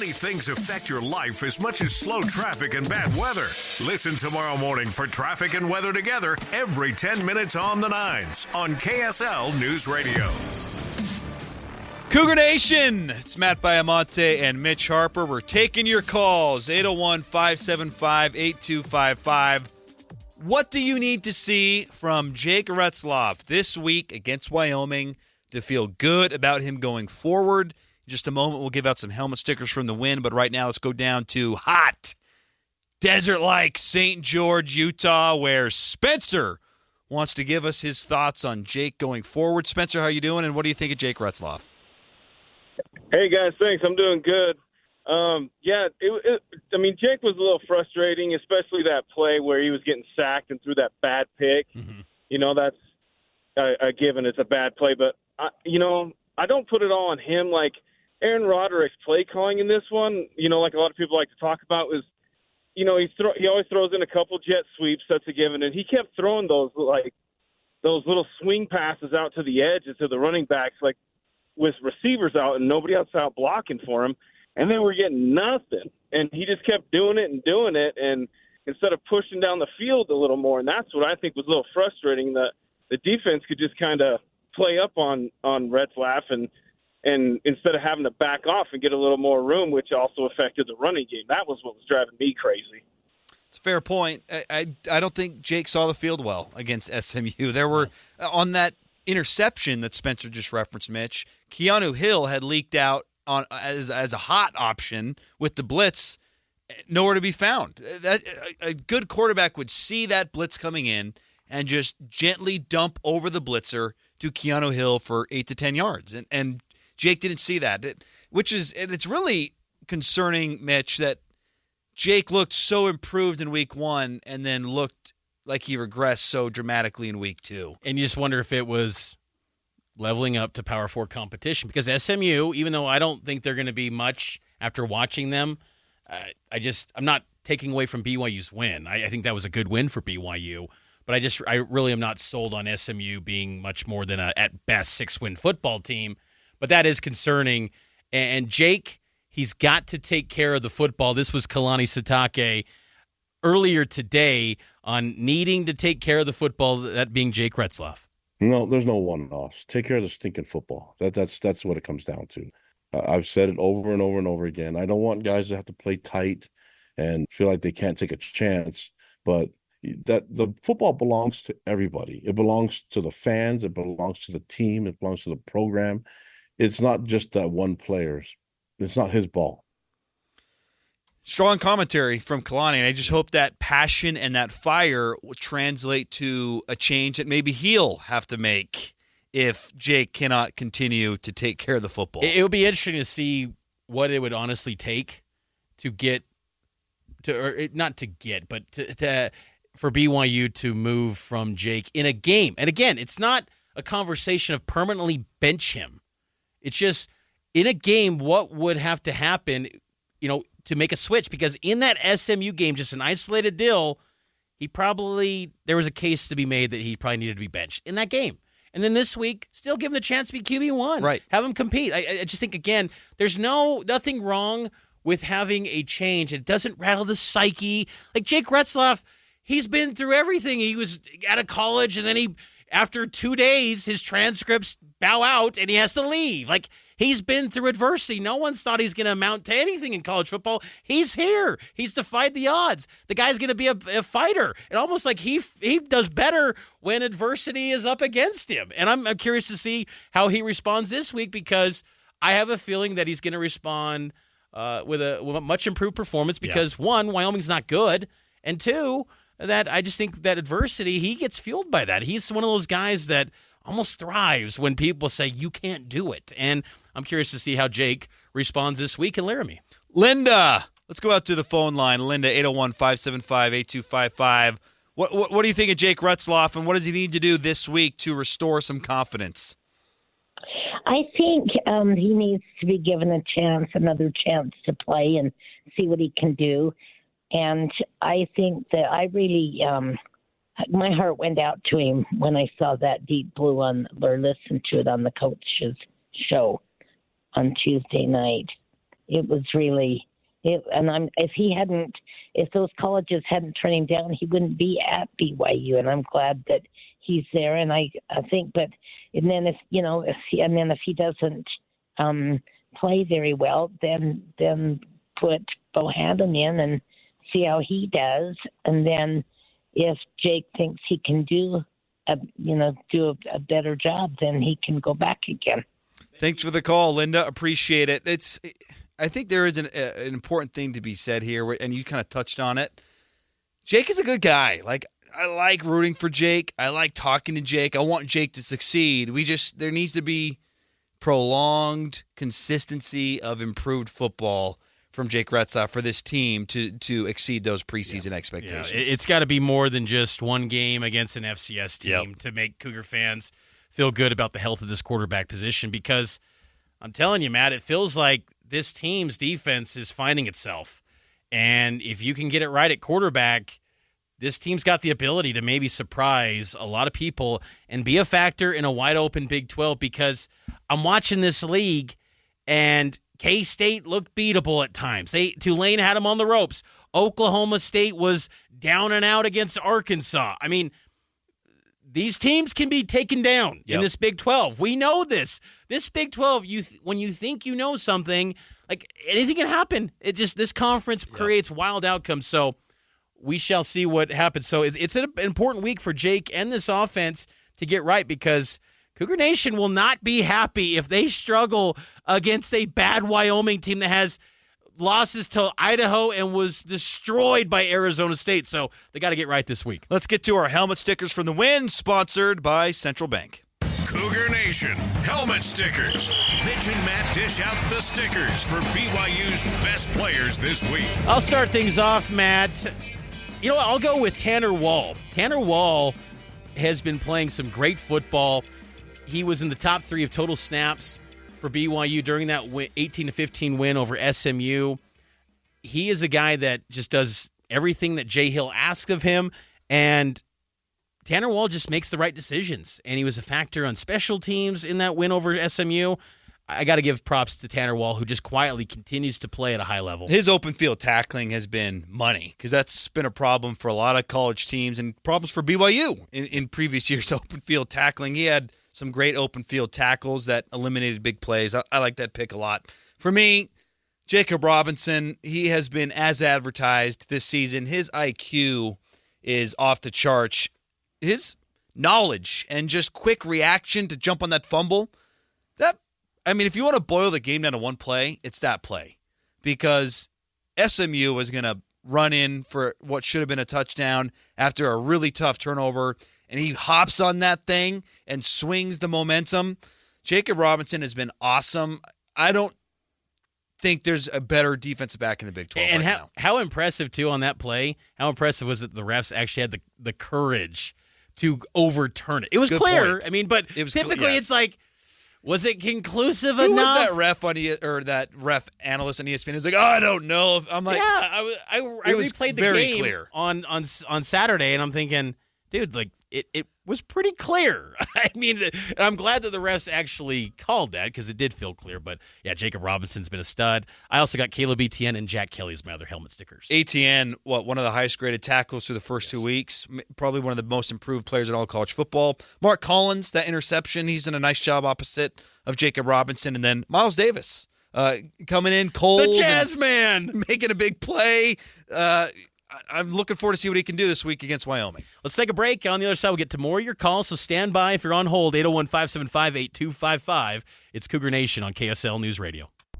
many things affect your life as much as slow traffic and bad weather. Listen tomorrow morning for Traffic and Weather Together every 10 minutes on the 9s on KSL News Radio. Cougar Nation, it's Matt Baiamonte and Mitch Harper. We're taking your calls, 801-575-8255. What do you need to see from Jake Retzlaff this week against Wyoming to feel good about him going forward? In just a moment, we'll give out some helmet stickers from the win, but right now let's go down to hot, desert-like St. George, Utah, where Spencer wants to give us his thoughts on Jake going forward. Spencer, how you doing, and what do you think of Jake Retzlaff? Hey, guys, thanks. I'm doing good. Jake was a little frustrating, especially that play where he was getting sacked and threw that bad pick. Mm-hmm. You know, that's a given. It's a bad play. But, I don't put it all on him. Like, Aaron Roderick's play calling in this one, like a lot of people like to talk about, was, he always throws in a couple jet sweeps. That's a given. And he kept throwing those little swing passes out to the edge and to the running backs, like with receivers out and nobody else out blocking for him. And they were getting nothing. And he just kept doing it. And instead of pushing down the field a little more, and that's what I think was a little frustrating, that the defense could just kind of play up on Retzlaff and instead of having to back off and get a little more room, which also affected the running game. That was what was driving me crazy. It's a fair point. I don't think Jake saw the field well against SMU. There were, on that interception that Spencer just referenced, Mitch, Keanu Hill had leaked out as a hot option with the blitz, nowhere to be found. A good quarterback would see that blitz coming in and just gently dump over the blitzer to Keanu Hill for 8 to 10 yards. And Jake didn't see that, it's really concerning, Mitch, that Jake looked so improved in week 1 and then looked like he regressed so dramatically in week 2. And you just wonder if it was leveling up to Power 4 competition, because SMU, even though I don't think they're going to be much after watching them, I'm not taking away from BYU's win. I think that was a good win for BYU, but I really am not sold on SMU being much more than at best 6-win football team. But that is concerning. And Jake, he's got to take care of the football. This was Kalani Sitake earlier today on needing to take care of the football, that being Jake Retzlaff. No, there's no one-offs. Take care of the stinking football. That's what it comes down to. I've said it over and over and over again. I don't want guys to have to play tight and feel like they can't take a chance, but that the football belongs to everybody. It belongs to the fans. It belongs to the team. It belongs to the program. It's not just that one player's. It's not his ball. Strong commentary from Kalani, and I just hope that passion and that fire will translate to a change that maybe he'll have to make if Jake cannot continue to take care of the football. It would be interesting to see what it would honestly take to get to, or not to get, but to for BYU to move from Jake in a game. And again, it's not a conversation of permanently bench him. It's just in a game, what would have to happen, to make a switch, because in that SMU game, just an isolated deal, there was a case to be made that he probably needed to be benched in that game. And then this week, still give him the chance to be QB1. Right. Have him compete. I just think, again, there's nothing wrong with having a change. It doesn't rattle the psyche. Like Jake Retzlaff, he's been through everything. He was out of college, and then after 2 days, his transcripts bow out, and he has to leave. Like, he's been through adversity. No one's thought he's going to amount to anything in college football. He's here. He's defied the odds. The guy's going to be a fighter. And almost like he does better when adversity is up against him. And I'm curious to see how he responds this week, because I have a feeling that he's going to respond with a much improved performance because, one, Wyoming's not good, and two, that I just think that adversity, he gets fueled by that. He's one of those guys that almost thrives when people say you can't do it. And I'm curious to see how Jake responds this week in Laramie. Linda, let's go out to the phone line. Linda, 801-575-8255. What do you think of Jake Retzlaff, and what does he need to do this week to restore some confidence? I think he needs to be given another chance to play and see what he can do. And I think that I really, my heart went out to him when I saw that Deep Blue listened to it on the coach's show on Tuesday night. it was really. If those colleges hadn't turned him down, he wouldn't be at BYU. And I'm glad that he's there. And I think, and then if he doesn't play very well, then put Bohannon in and see how he does. And then if Jake thinks he can do a better job, then he can go back again. Thanks for the call, Linda. Appreciate it. I think there is an important thing to be said here, and you kind of touched on it. Jake is a good guy. Like, I like rooting for Jake. I like talking to Jake. I want Jake to succeed. There needs to be prolonged consistency of improved football from Jake Retzlaff for this team to exceed those preseason expectations. Yeah, it's got to be more than just one game against an FCS team to make Cougar fans feel good about the health of this quarterback position, because I'm telling you, Matt, it feels like this team's defense is finding itself. And if you can get it right at quarterback, this team's got the ability to maybe surprise a lot of people and be a factor in a wide-open Big 12, because I'm watching this league, and K-State looked beatable at times. Tulane had them on the ropes. Oklahoma State was down and out against Arkansas. I mean, these teams can be taken down in this Big 12. We know this. This Big 12, when you think you know something, like, anything can happen. This conference creates wild outcomes. So we shall see what happens. So it's an important week for Jake and this offense to get right, because Cougar Nation will not be happy if they struggle against a bad Wyoming team that has losses to Idaho and was destroyed by Arizona State. So they got to get right this week. Let's get to our helmet stickers from the win, sponsored by Central Bank. Cougar Nation helmet stickers. Mitch and Matt dish out the stickers for BYU's best players this week. I'll start things off, Matt. You know what? I'll go with Tanner Wall. Tanner Wall has been playing some great football. He was in the top 3 of total snaps for BYU during that 18-15 win over SMU. He is a guy that just does everything that Jay Hill asks of him, and Tanner Wall just makes the right decisions, and he was a factor on special teams in that win over SMU. I got to give props to Tanner Wall, who just quietly continues to play at a high level. His open field tackling has been money, because that's been a problem for a lot of college teams and problems for BYU in previous years. Open field tackling, he had some great open field tackles that eliminated big plays. I like that pick a lot. For me, Jacob Robinson, he has been as advertised this season. His IQ is off the charts. His knowledge and just quick reaction to jump on that fumble, if you want to boil the game down to one play, it's that play. Because SMU was going to run in for what should have been a touchdown after a really tough turnover, and he hops on that thing and swings the momentum. Jacob Robinson has been awesome. I don't think there's a better defensive back in the Big 12 and right now. How impressive, too, on that play, how impressive was it the refs actually had the courage to overturn it? It was Good clear. point. But it was typically it's like, was it conclusive Who enough? was that ref that ref analyst on ESPN? He was like, I don't know. I'm like, I replayed the game clear. on Saturday, and I'm thinking, dude, like it was pretty clear. And I'm glad that the refs actually called that, because it did feel clear. But yeah, Jacob Robinson's been a stud. I also got Caleb Etienne and Jack Kelly as my other helmet stickers. Etienne, one of the highest graded tackles through the first 2 weeks, probably one of the most improved players in all college football. Mark Collins, that interception, he's done a nice job opposite of Jacob Robinson. And then Miles Davis coming in cold. The Jazz Man! Making a big play. I'm looking forward to see what he can do this week against Wyoming. Let's take a break. On the other side, we'll get to more of your calls, so stand by if you're on hold, 801-575-8255. It's Cougar Nation on KSL News Radio.